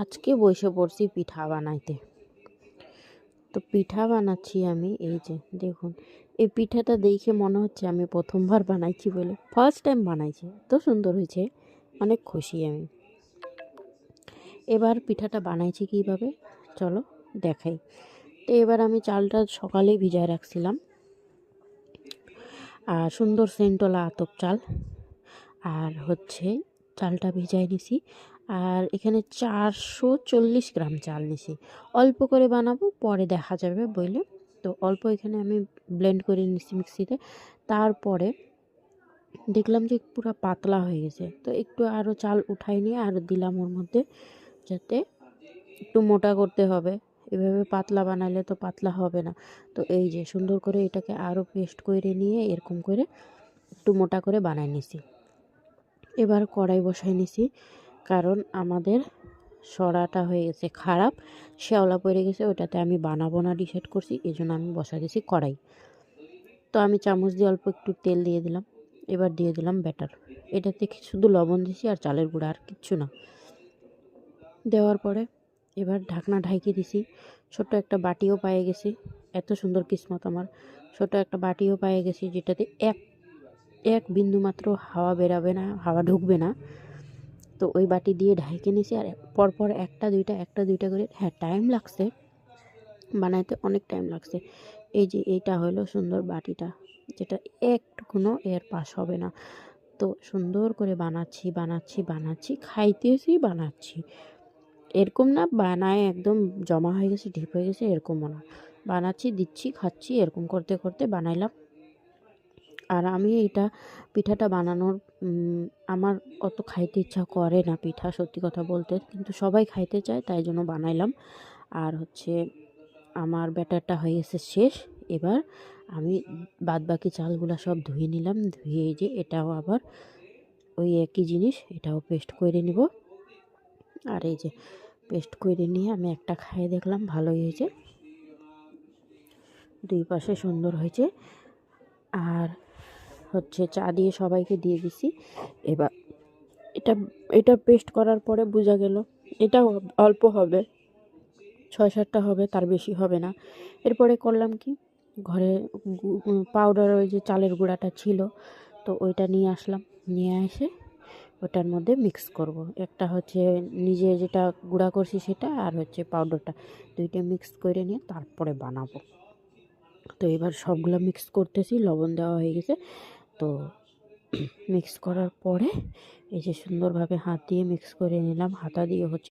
আজকে বসে পড়ছি পিঠা বানাইতে। তো পিঠা বানাচ্ছি আমি, এই যে দেখুন। এই পিঠাটা দেখে মনে হচ্ছে আমি প্রথমবার বানাইছি বলে, ফার্স্ট টাইম বানাইছি। এত সুন্দর হয়েছে, অনেক খুশি আমি। এবার পিঠাটা বানাইছি কীভাবে চলো দেখাই। তো এবার আমি চালটা সকালেই ভিজায় রাখছিলাম, আর সুন্দর সেন্টলা আতপ চাল, আর হচ্ছে চালটা ভিজাই নিছি। আর এখানে 440 গ্রাম চাল নিছি। অল্প করে বানাবো, পরে দেখা যাবে বইলে। তো অল্প এখানে আমি ব্লেন্ড করে নিছি মিক্সিতে। তারপরে দেখলাম যে পুরো পাতলা হয়ে গেছে, তো একটু আরও চাল উঠাই নিয়ে আর দিলাম ওর মধ্যে, যাতে একটু মোটা করতে হবে। এভাবে পাতলা বানালে তো পাতলা হবে না। তো এই যে সুন্দর করে এটাকে আরও পেস্ট করে নিয়ে এরকম করে একটু মোটা করে বানাই নিছি। এবার কড়াই বসাই নিছি, কারণ আমাদের সরাটা হয়ে গেছে খারাপ, শ্যাওলা পড়ে গেছে, ওটাতে আমি বানাবো না ডিসাইড করছি, এই জন্য আমি বসা দিয়েছি কড়াই। তো আমি চামচ দিয়ে অল্প একটু তেল দিয়ে দিলাম। এবার দিয়ে দিলাম ব্যাটার। এটাতে শুধু লবণ দিছি আর চালের গুঁড়া, আর কিচ্ছু না। দেওয়ার পরে এবার ঢাকনা ঢাইকে দিছি। ছোট্ট একটা বাটিও পেয়ে গেছি, এত সুন্দর কিসমত আমার। ছোট একটা বাটিও পেয়ে গেছি, যেটাতে এক বিন্দু মাত্র হাওয়া বেরাবে না, হাওয়া ঢুকবে না। তো ওই বাটি দিয়ে ঢাইকে নিছি, আর পরপর একটা দুইটা করে, হ্যাঁ টাইম লাগছে বানাইতে, অনেক টাইম লাগছে। এই যে এইটা হলো সুন্দর বাটিটা, যেটা একটুকুনো এর পাশ হবে না। তো সুন্দর করে বানাচ্ছি, খাইতেছি বানাচ্ছি। এরকম না বানায় একদম জমা হয়ে গেছে, ঢিপ হয়ে গেছে, এরকমও না। বানাচ্ছি, দিচ্ছি, খাচ্ছি, এরকম করতে করতে বানাইলাম। আর আমি এটা পিঠাটা বানানোর আমার অত খাইতে ইচ্ছা করে না পিঠা, সত্যি কথা বলতে, কিন্তু সবাই খাইতে চায়, তাই জন্য বানাইলাম। আর হচ্ছে আমার ব্যাটারটা হয়ে গেছে শেষ। এবার আমি বাদবাকি চালগুলো সব ধুয়ে নিলাম, ধুয়ে এই যে এটাও আবার ওই একই জিনিস, এটাও পেস্ট করে নিব। আর এই যে পেস্ট করে নিয়ে আমি একটা খাইয়ে দেখলাম, ভালোই হয়েছে, দুই পাশে সুন্দর হয়েছে। আর হচ্ছে চা দিয়ে সবাইকে দিয়ে দিছি। এবার এটা এটা পেস্ট করার পরে বোঝা গেল এটা অল্প হবে, 6-7টা হবে, তার বেশি হবে না। এরপরে করলাম কি, ঘরে পাউডার ওই যে চালের গুঁড়াটা ছিল, তো ওইটা নিয়ে আসলাম। নিয়ে এসে ওটার মধ্যে মিক্স করব। একটা হচ্ছে নিজে যেটা গুঁড়া করছি সেটা, আর হচ্ছে পাউডারটা, দুইটা মিক্স করে নিয়ে তারপরে বানাবো। তো এবার সবগুলো মিক্স করতেছি, লবণ দেওয়া হয়ে গেছে। তো মিক্স করার পরে এই যে সুন্দরভাবে হাত দিয়ে মিক্স করে নিলাম, হাতা দিয়ে হচ্ছে